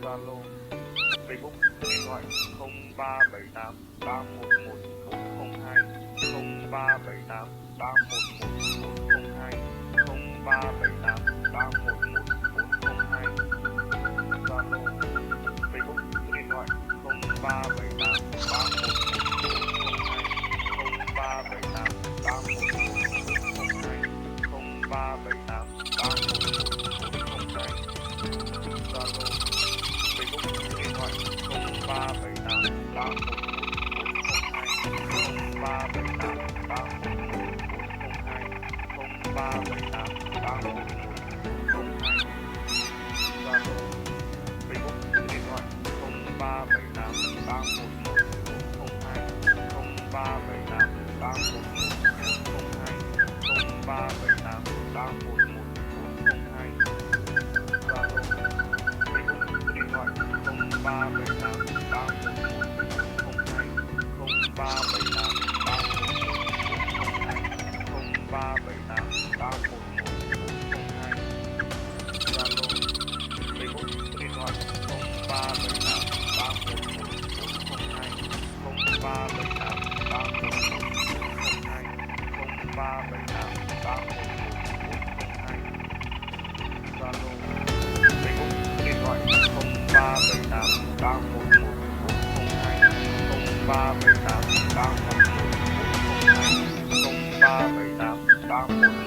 Zalo, Facebook, điện thoại 0378 311 402, 0378 311 402, 0378 311 402. Zalo, Facebook, điện thoại 0378 311 402, 0378 311 402, 0378 311 402. Zalo, Facebook, điện thoại 0378 311 402, 0378 311 402, 0378 311 402. Zalo, Facebook, điện thoại 0378 311 402, 0378 311 402, 0378 311 402. Zalo, Facebook, điện thoại 0378 311 402, 0378 311 402, 0378 311 402. Zalo, Facebook, điện thoại 0378 311 402, 0378 311 402, 0378 311 402. Zalo, Facebook, điện thoại 0378 311 402, 0378 311 402, 0378 311